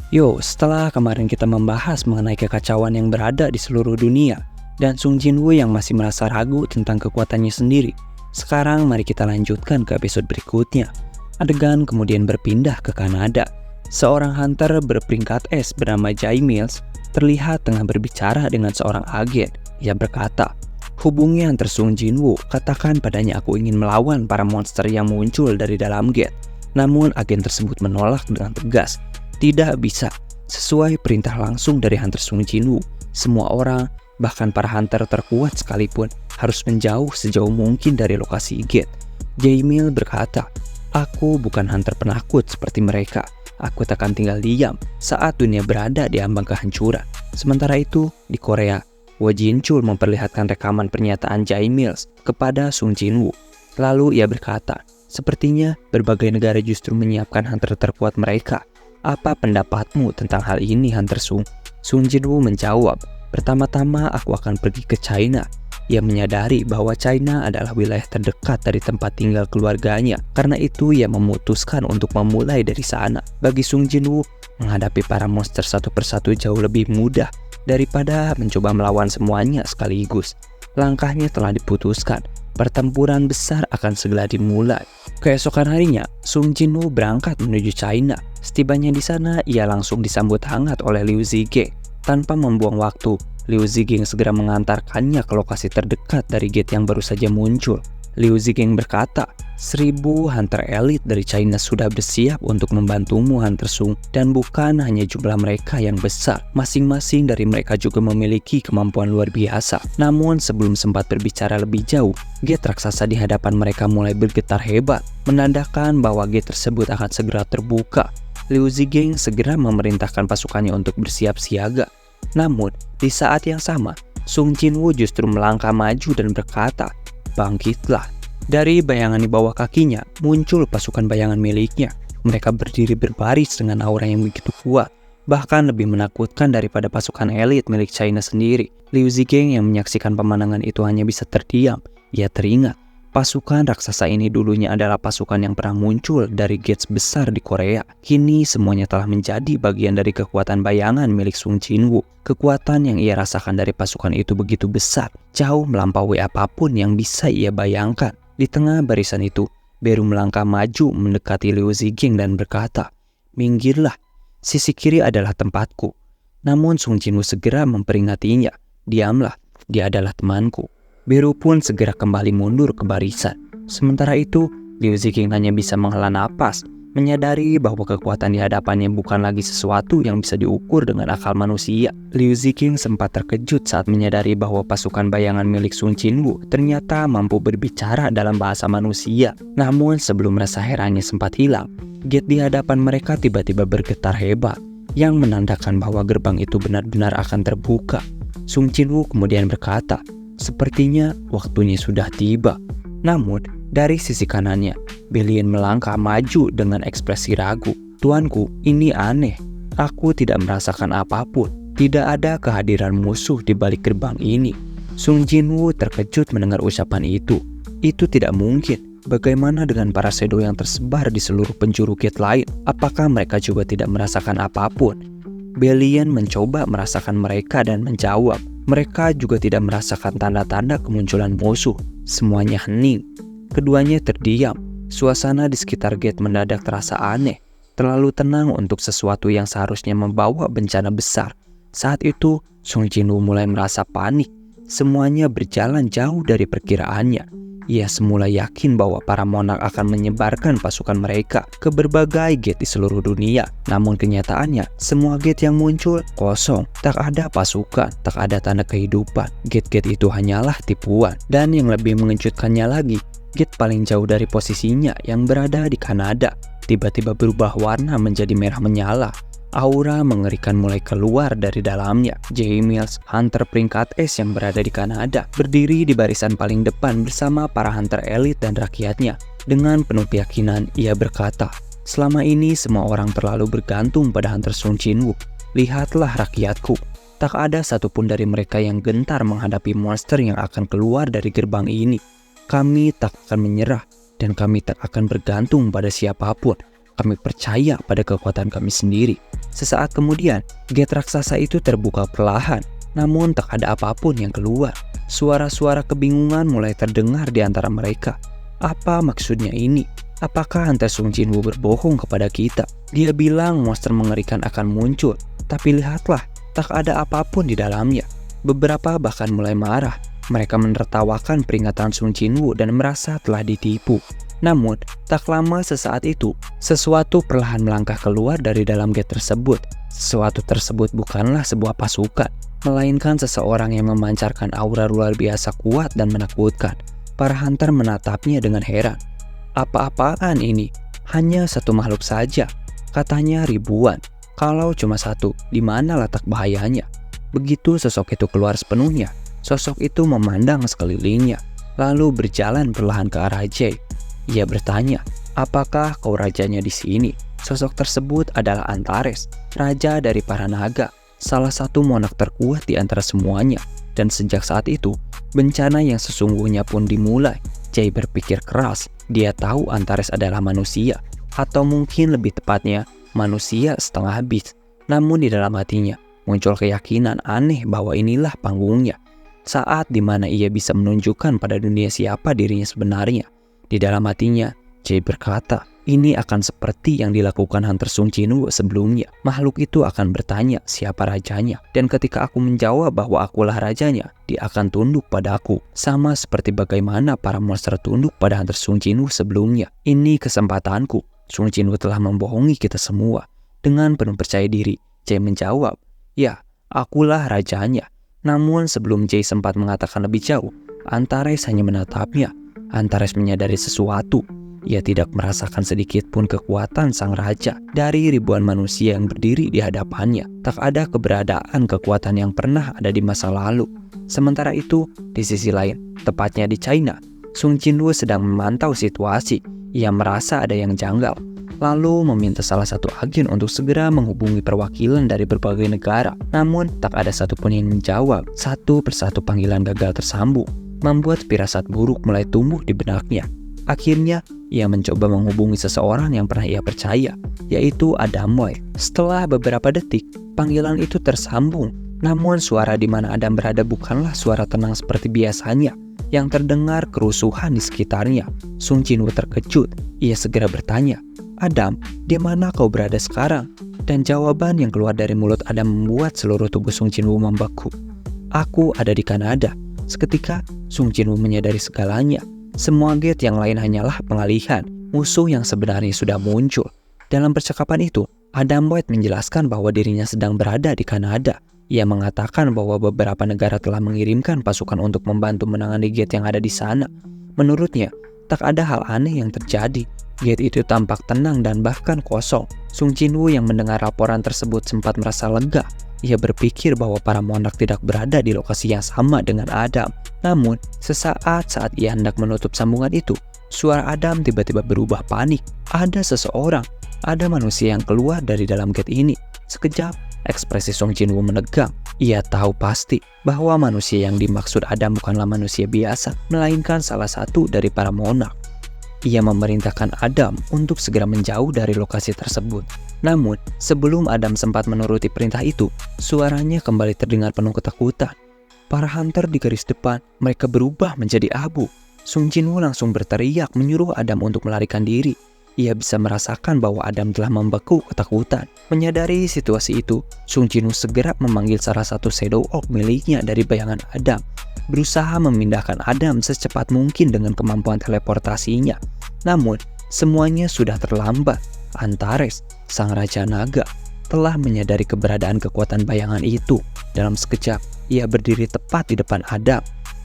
Yo, setelah kemarin kita membahas mengenai kekacauan yang berada di seluruh dunia dan Sung Jinwoo yang masih merasa ragu tentang kekuatannya sendiri, sekarang mari kita lanjutkan ke episode berikutnya. Adegan kemudian berpindah ke Kanada. Seorang hunter berperingkat S bernama Jay Mills terlihat tengah berbicara dengan seorang agen. Ia berkata, "Hubungi hunter Sung Jinwoo, katakan padanya aku ingin melawan para monster yang muncul dari dalam gate." Namun agen tersebut menolak dengan tegas. Tidak bisa, sesuai perintah langsung dari hunter Sung Jinwoo. Semua orang, bahkan para hunter terkuat sekalipun, harus menjauh sejauh mungkin dari lokasi gate. Jaimil berkata, "Aku bukan hunter penakut seperti mereka. Aku takkan tinggal diam saat dunia berada di ambang kehancuran." Sementara itu, di Korea, Woo Jin-chul memperlihatkan rekaman pernyataan Jay Mills kepada Sung Jinwoo. Lalu ia berkata, "Sepertinya berbagai negara justru menyiapkan hunter terkuat mereka. Apa pendapatmu tentang hal ini, Hunter Sung?" Sung Jinwoo menjawab, "Pertama-tama aku akan pergi ke China." Ia menyadari bahwa China adalah wilayah terdekat dari tempat tinggal keluarganya. Karena itu ia memutuskan untuk memulai dari sana. Bagi Sung Jinwoo, menghadapi para monster satu persatu jauh lebih mudah daripada mencoba melawan semuanya sekaligus. Langkahnya telah diputuskan. Pertempuran besar akan segera dimulai. Keesokan harinya, Sung Jinwoo berangkat menuju China. Setibanya di sana, ia langsung disambut hangat oleh Liu Zhigeng. Tanpa membuang waktu, Liu Zhigeng segera mengantarkannya ke lokasi terdekat dari gate yang baru saja muncul. Liu Zhigeng berkata, 1.000 hunter elit dari China sudah bersiap untuk membantumu, Hunter Sung. Dan bukan hanya jumlah mereka yang besar, masing-masing dari mereka juga memiliki kemampuan luar biasa. Namun sebelum sempat berbicara lebih jauh, gate raksasa di hadapan mereka mulai bergetar hebat, menandakan bahwa gate tersebut akan segera terbuka. Liu Zhigeng segera memerintahkan pasukannya untuk bersiap siaga. Namun, di saat yang sama, Sung Jinwoo justru melangkah maju dan berkata, "Bangkitlah." Dari bayangan di bawah kakinya, muncul pasukan bayangan miliknya. Mereka berdiri berbaris dengan aura yang begitu kuat, bahkan lebih menakutkan daripada pasukan elit milik China sendiri. Liu Zhigeng yang menyaksikan pemandangan itu hanya bisa terdiam. Ia teringat, pasukan raksasa ini dulunya adalah pasukan yang pernah muncul dari gates besar di Korea. Kini semuanya telah menjadi bagian dari kekuatan bayangan milik Sung Jinwoo. Kekuatan yang ia rasakan dari pasukan itu begitu besar, jauh melampaui apapun yang bisa ia bayangkan. Di tengah barisan itu, Beru melangkah maju mendekati Liu Zhigeng dan berkata, "Minggirlah, sisi kiri adalah tempatku." Namun Sung Jinwoo segera memperingatinya, "Diamlah, dia adalah temanku." Beru pun segera kembali mundur ke barisan. Sementara itu, Liu Zhigeng hanya bisa menghela napas, menyadari bahwa kekuatan di hadapannya bukan lagi sesuatu yang bisa diukur dengan akal manusia. Liu Zhigeng sempat terkejut saat menyadari bahwa pasukan bayangan milik Sung Jinwoo ternyata mampu berbicara dalam bahasa manusia. Namun sebelum rasa herannya sempat hilang, gate di hadapan mereka tiba-tiba bergetar hebat, yang menandakan bahwa gerbang itu benar-benar akan terbuka. Sung Jinwoo kemudian berkata, "Sepertinya waktunya sudah tiba." Namun, dari sisi kanannya, Belian melangkah maju dengan ekspresi ragu. "Tuanku, ini aneh. Aku tidak merasakan apapun. Tidak ada kehadiran musuh di balik gerbang ini." Sung Jinwoo terkejut mendengar ucapan itu. Itu tidak mungkin. Bagaimana dengan para shadow yang tersebar di seluruh penjuru gate lain? Apakah mereka juga tidak merasakan apapun? Belian mencoba merasakan mereka dan menjawab, mereka juga tidak merasakan tanda-tanda kemunculan musuh. Semuanya hening. Keduanya terdiam. Suasana di sekitar gate mendadak terasa aneh, terlalu tenang untuk sesuatu yang seharusnya membawa bencana besar. Saat itu, Sung Jinwoo mulai merasa panik. Semuanya berjalan jauh dari perkiraannya. Ia semula yakin bahwa para monark akan menyebarkan pasukan mereka ke berbagai gate di seluruh dunia. Namun kenyataannya, semua gate yang muncul kosong. Tak ada pasukan, tak ada tanda kehidupan. Gate-gate itu hanyalah tipuan. Dan yang lebih mengejutkannya lagi, gate paling jauh dari posisinya yang berada di Kanada tiba-tiba berubah warna menjadi merah menyala. Aura mengerikan mulai keluar dari dalamnya. Jay Mills, hunter peringkat S yang berada di Kanada, berdiri di barisan paling depan bersama para hunter elit dan rakyatnya. Dengan penuh keyakinan, ia berkata, "Selama ini semua orang terlalu bergantung pada hunter Sung Jinwoo. Lihatlah rakyatku. Tak ada satupun dari mereka yang gentar menghadapi monster yang akan keluar dari gerbang ini. Kami tak akan menyerah dan kami tak akan bergantung pada siapapun. kami percaya pada kekuatan kami sendiri. Sesaat kemudian, gate raksasa itu terbuka perlahan, namun tak ada apapun yang keluar. Suara-suara kebingungan mulai terdengar di antara mereka. Apa maksudnya ini? Apakah Hunter Sung Jinwoo berbohong kepada kita? Dia bilang monster mengerikan akan muncul, tapi lihatlah, tak ada apapun di dalamnya. Beberapa bahkan mulai marah. Mereka menertawakan peringatan Sung Jinwoo dan merasa telah ditipu. Namun, tak lama sesaat itu, sesuatu perlahan melangkah keluar dari dalam gate tersebut. Sesuatu tersebut bukanlah sebuah pasukan, melainkan seseorang yang memancarkan aura luar biasa kuat dan menakutkan. Para hunter menatapnya dengan heran. Apa-apaan ini? Hanya satu makhluk saja. Katanya ribuan. Kalau cuma satu, di mana letak bahayanya? Begitu sosok itu keluar sepenuhnya, sosok itu memandang sekelilingnya, lalu berjalan perlahan ke arah Jay. Ia bertanya, apakah kau rajanya di sini? Sosok tersebut adalah Antares, raja dari para naga, salah satu monark terkuat di antara semuanya. Dan sejak saat itu, bencana yang sesungguhnya pun dimulai. Jay berpikir keras, dia tahu Antares adalah manusia, atau mungkin lebih tepatnya, manusia setengah beast. Namun di dalam hatinya, muncul keyakinan aneh bahwa inilah panggungnya. Saat dimana ia bisa menunjukkan pada dunia siapa dirinya sebenarnya. Di dalam hatinya, Jay berkata, ini akan seperti yang dilakukan Hunter Sung Jinwoo sebelumnya. Makhluk itu akan bertanya siapa rajanya. Dan ketika aku menjawab bahwa akulah rajanya, dia akan tunduk padaku. Sama seperti bagaimana para monster tunduk pada Hunter Sung Jinwoo sebelumnya. Ini kesempatanku. Sung Jinwoo telah membohongi kita semua. Dengan penuh percaya diri, Jay menjawab, ya, akulah rajanya. Namun sebelum Jay sempat mengatakan lebih jauh, Antares hanya menatapnya. Antares menyadari sesuatu. Ia tidak merasakan sedikit pun kekuatan sang raja dari ribuan manusia yang berdiri di hadapannya. Tak ada keberadaan kekuatan yang pernah ada di masa lalu. Sementara itu, di sisi lain, tepatnya di China, Sung Jinwoo sedang memantau situasi. Ia merasa ada yang janggal, lalu meminta salah satu agen untuk segera menghubungi perwakilan dari berbagai negara. Namun, tak ada satupun yang menjawab. Satu persatu panggilan gagal tersambung, membuat firasat buruk mulai tumbuh di benaknya. Akhirnya, ia mencoba menghubungi seseorang yang pernah ia percaya, yaitu Adam White. Setelah beberapa detik, panggilan itu tersambung. Namun suara di mana Adam berada bukanlah suara tenang seperti biasanya. Yang terdengar kerusuhan di sekitarnya. Sung Jinwoo terkejut. Ia segera bertanya, Adam, di mana kau berada sekarang? Dan jawaban yang keluar dari mulut Adam membuat seluruh tubuh Sung Jinwoo membeku. Aku ada di Kanada. Seketika, Sung Jinwoo menyadari segalanya. Semua gate yang lain hanyalah pengalihan. Musuh yang sebenarnya sudah muncul. Dalam percakapan itu, Adam White menjelaskan bahwa dirinya sedang berada di Kanada. Ia mengatakan bahwa beberapa negara telah mengirimkan pasukan untuk membantu menangani gate yang ada di sana. Menurutnya, tak ada hal aneh yang terjadi. Gate itu tampak tenang dan bahkan kosong. Sung Jinwoo yang mendengar laporan tersebut sempat merasa lega. Ia berpikir bahwa para monark tidak berada di lokasi yang sama dengan Adam. Namun, saat ia hendak menutup sambungan itu, suara Adam tiba-tiba berubah panik. Ada seseorang, ada manusia yang keluar dari dalam gate ini. Sekejap, ekspresi Sung Jinwoo menegang. Ia tahu pasti bahwa manusia yang dimaksud Adam bukanlah manusia biasa, melainkan salah satu dari para monark. Ia memerintahkan Adam untuk segera menjauh dari lokasi tersebut. Namun, sebelum Adam sempat menuruti perintah itu, suaranya kembali terdengar penuh ketakutan. Para hunter di garis depan, mereka berubah menjadi abu. Sung Jinwoo langsung berteriak menyuruh Adam untuk melarikan diri. Ia bisa merasakan bahwa Adam telah membeku ketakutan. Menyadari situasi itu, Sung Jinwoo segera memanggil salah satu shadow orc miliknya dari bayangan Adam. Berusaha memindahkan Adam secepat mungkin dengan kemampuan teleportasinya. Namun, semuanya sudah terlambat. Antares, sang raja naga, telah menyadari keberadaan kekuatan bayangan itu. Dalam sekejap, ia berdiri tepat di depan Adam.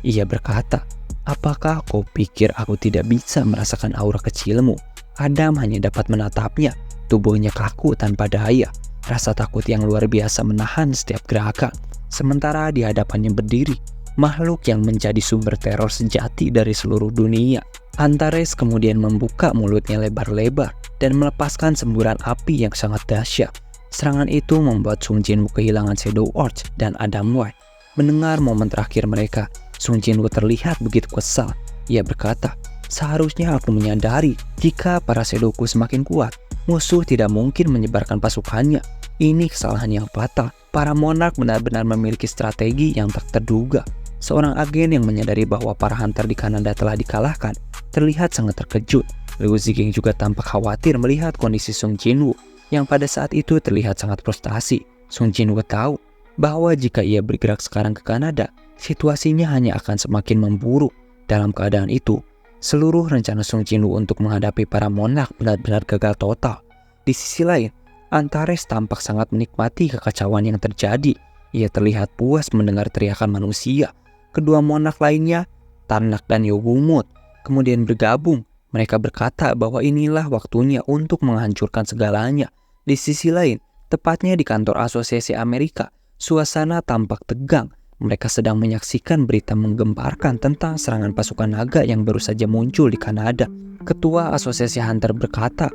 Ia berkata, apakah kau pikir aku tidak bisa merasakan aura kecilmu? Adam hanya dapat menatapnya. Tubuhnya kaku tanpa daya. Rasa takut yang luar biasa menahan setiap gerakan. Sementara di hadapannya berdiri makhluk yang menjadi sumber teror sejati dari seluruh dunia. Antares kemudian membuka mulutnya lebar-lebar dan melepaskan semburan api yang sangat dahsyat. Serangan itu membuat Sung Jinwoo kehilangan Shadow Orc dan Adam White. Mendengar momen terakhir mereka, Sung Jinwoo terlihat begitu kesal. Ia berkata, seharusnya aku menyadari jika para shadowku semakin kuat, Musuh tidak mungkin menyebarkan pasukannya. Ini kesalahan yang fatal. Para monark benar-benar memiliki strategi yang tak terduga. Seorang agen yang menyadari bahwa para hunter di Kanada telah dikalahkan terlihat sangat terkejut. Liu Zhiging juga tampak khawatir melihat kondisi Sung Jinwoo yang pada saat itu terlihat sangat frustasi. Sung Jinwoo tahu bahwa jika ia bergerak sekarang ke Kanada, situasinya hanya akan semakin memburuk. Dalam keadaan itu, seluruh rencana Sung Jinwoo untuk menghadapi para monark benar-benar gagal total. Di sisi lain, Antares tampak sangat menikmati kekacauan yang terjadi. Ia terlihat puas mendengar teriakan manusia. Kedua monark lainnya, Tarnak dan Yogumut, kemudian bergabung. Mereka berkata bahwa inilah waktunya untuk menghancurkan segalanya. Di sisi lain, tepatnya di kantor Asosiasi Amerika, suasana tampak tegang. Mereka sedang menyaksikan berita menggemparkan tentang serangan pasukan naga yang baru saja muncul di Kanada. Ketua Asosiasi Hunter berkata,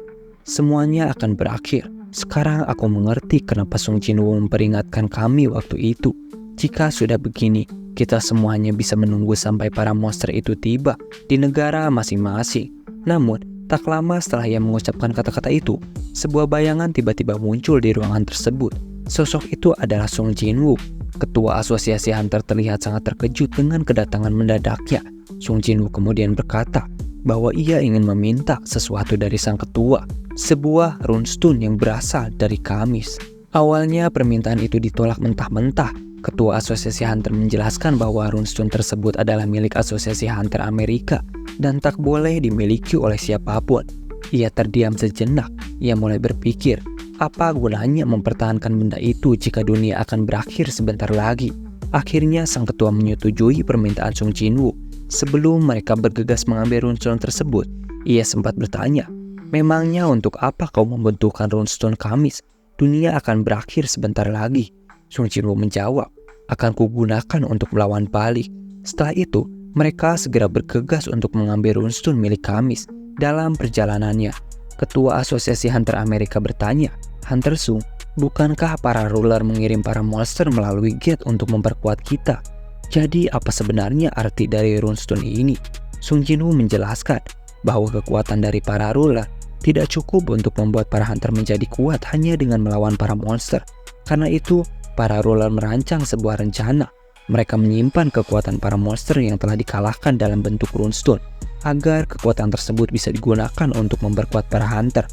"Semuanya akan berakhir. Sekarang aku mengerti kenapa Sung Jinwoo memperingatkan kami waktu itu. Jika sudah begini, kita semuanya bisa menunggu sampai para monster itu tiba di negara masing-masing." Namun, tak lama setelah ia mengucapkan kata-kata itu, sebuah bayangan tiba-tiba muncul di ruangan tersebut. Sosok itu adalah Sung Jinwoo. Ketua Asosiasi Hunter terlihat sangat terkejut dengan kedatangan mendadaknya. Sung Jinwoo kemudian berkata bahwa ia ingin meminta sesuatu dari sang ketua, sebuah runestone yang berasal dari Kamis. Awalnya permintaan itu ditolak mentah-mentah. Ketua Asosiasi Hunter menjelaskan bahwa runestone tersebut adalah milik Asosiasi Hunter Amerika dan tak boleh dimiliki oleh siapapun. Ia terdiam sejenak. Ia mulai berpikir, apa gunanya mempertahankan benda itu jika dunia akan berakhir sebentar lagi? Akhirnya sang ketua menyetujui permintaan Sung Jinwoo. Sebelum mereka bergegas mengambil runestone tersebut, ia sempat bertanya, "Memangnya untuk apa kau membentukkan runestone Kamis? Dunia akan berakhir sebentar lagi." Sung Jinwoo menjawab, "Akan kugunakan untuk melawan balik." Setelah itu, mereka segera bergegas untuk mengambil runestone milik Kamis. Dalam perjalanannya, Ketua Asosiasi Hunter Amerika bertanya, "Hunter Sung, bukankah para ruler mengirim para monster melalui gate untuk memperkuat kita? Jadi apa sebenarnya arti dari runestone ini?" Sung Jinwoo menjelaskan bahwa kekuatan dari para ruler tidak cukup untuk membuat para hunter menjadi kuat hanya dengan melawan para monster. Karena itu, para ruler merancang sebuah rencana. Mereka menyimpan kekuatan para monster yang telah dikalahkan dalam bentuk runestone, agar kekuatan tersebut bisa digunakan untuk memperkuat para hunter.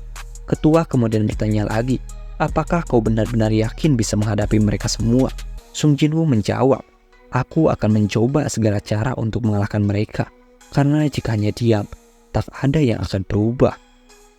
Ketua kemudian bertanya lagi, "Apakah kau benar-benar yakin bisa menghadapi mereka semua?" Sung Jinwoo menjawab, "Aku akan mencoba segala cara untuk mengalahkan mereka, karena jika hanya diam, tak ada yang akan berubah."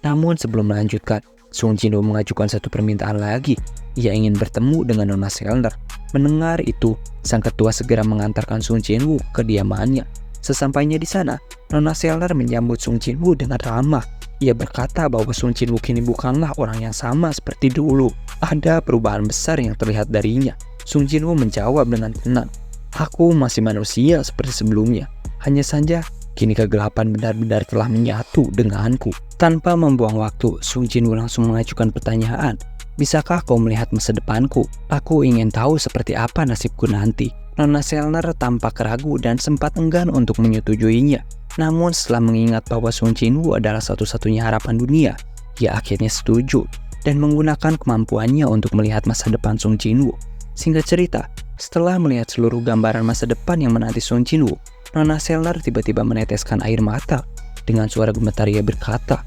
Namun sebelum melanjutkan, Sung Jinwoo mengajukan satu permintaan lagi. Ia ingin bertemu dengan Nona Selner. Mendengar itu, sang ketua segera mengantarkan Sung Jinwoo ke kediamannya. Sesampainya di sana, Nona Selner menyambut Sung Jinwoo dengan ramah. Ia berkata bahwa Sung Jinwoo kini bukanlah orang yang sama seperti dulu. Ada perubahan besar yang terlihat darinya. Sung Jinwoo menjawab dengan tenang, "Aku masih manusia seperti sebelumnya. Hanya saja, kini kegelapan benar-benar telah menyatu denganku." Tanpa membuang waktu, Sung Jinwoo langsung mengajukan pertanyaan, "Bisakah kau melihat masa depanku? Aku ingin tahu seperti apa nasibku nanti." Nona Selner tampak ragu dan sempat enggan untuk menyetujuinya. Namun setelah mengingat bahwa Sung Jinwoo adalah satu-satunya harapan dunia, ia akhirnya setuju dan menggunakan kemampuannya untuk melihat masa depan Sung Jinwoo. Singkat cerita, setelah melihat seluruh gambaran masa depan yang menanti Sung Jinwoo, Nona Selner tiba-tiba meneteskan air mata. Dengan suara gemetar ia berkata,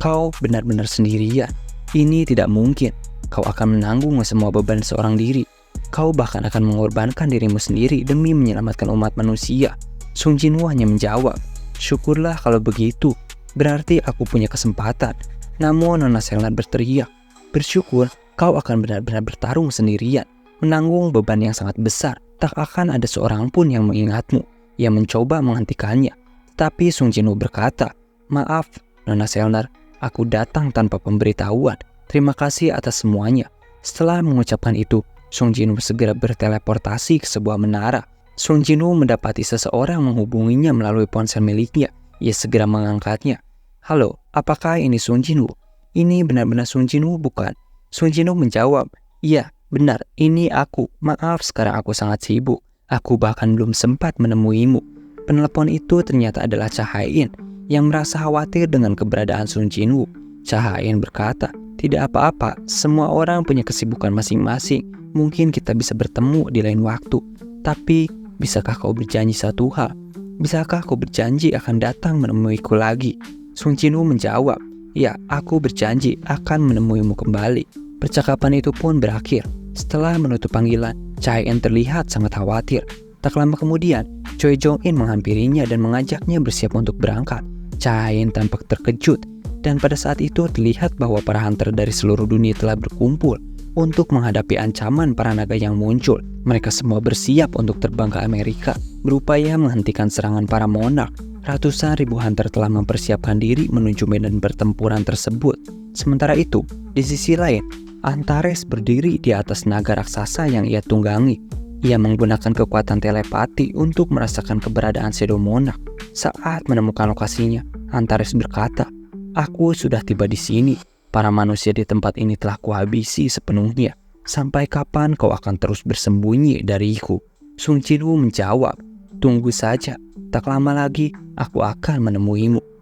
"Kau benar-benar sendirian. Ini tidak mungkin. Kau akan menanggung semua beban seorang diri. Kau bahkan akan mengorbankan dirimu sendiri demi menyelamatkan umat manusia." Sung Jinwoo hanya menjawab, "Syukurlah kalau begitu. Berarti aku punya kesempatan." Namun Nona Selner berteriak, "Bersyukur kau akan benar-benar bertarung sendirian, menanggung beban yang sangat besar. Tak akan ada seorang pun yang mengingatmu." Ia mencoba menghentikannya, tapi Sung Jinwoo berkata, "Maaf, Nona Selner, aku datang tanpa pemberitahuan. Terima kasih atas semuanya." Setelah mengucapkan itu, Sung Jinwoo segera berteleportasi ke sebuah menara. Sung Jinwoo mendapati seseorang menghubunginya melalui ponsel miliknya. Ia segera mengangkatnya. "Halo, apakah ini Sung Jinwoo? Ini benar-benar Sung Jinwoo bukan?" Sung Jinwoo menjawab, "Iya, benar, ini aku. Maaf, sekarang aku sangat sibuk. Aku bahkan belum sempat menemuimu." Penelpon itu ternyata adalah Cha Hae-in yang merasa khawatir dengan keberadaan Sung Jinwoo. Cahayan berkata, "Tidak apa-apa, semua orang punya kesibukan masing-masing. Mungkin kita bisa bertemu di lain waktu. Tapi, bisakah kau berjanji satu hal? Bisakah kau berjanji akan datang menemuiku lagi?" Sung Jinwoo menjawab, "Ya, aku berjanji akan menemuimu kembali." Percakapan itu pun berakhir. Setelah menutup panggilan, Chae-en terlihat sangat khawatir. Tak lama kemudian, Choi Jong-in menghampirinya dan mengajaknya bersiap untuk berangkat. Chae-en tampak terkejut, dan pada saat itu terlihat bahwa para hunter dari seluruh dunia telah berkumpul untuk menghadapi ancaman para naga yang muncul. Mereka semua bersiap untuk terbang ke Amerika, berupaya menghentikan serangan para monark. Ratusan ribu hunter telah mempersiapkan diri menuju medan pertempuran tersebut. Sementara itu, di sisi lain, Antares berdiri di atas naga raksasa yang ia tunggangi. Ia menggunakan kekuatan telepati untuk merasakan keberadaan Shadow Monarch. Saat menemukan lokasinya, Antares berkata, "Aku sudah tiba di sini. Para manusia di tempat ini telah kuhabisi sepenuhnya. Sampai kapan kau akan terus bersembunyi dariku?" Sung Jinwoo menjawab, "Tunggu saja. Tak lama lagi, aku akan menemuimu."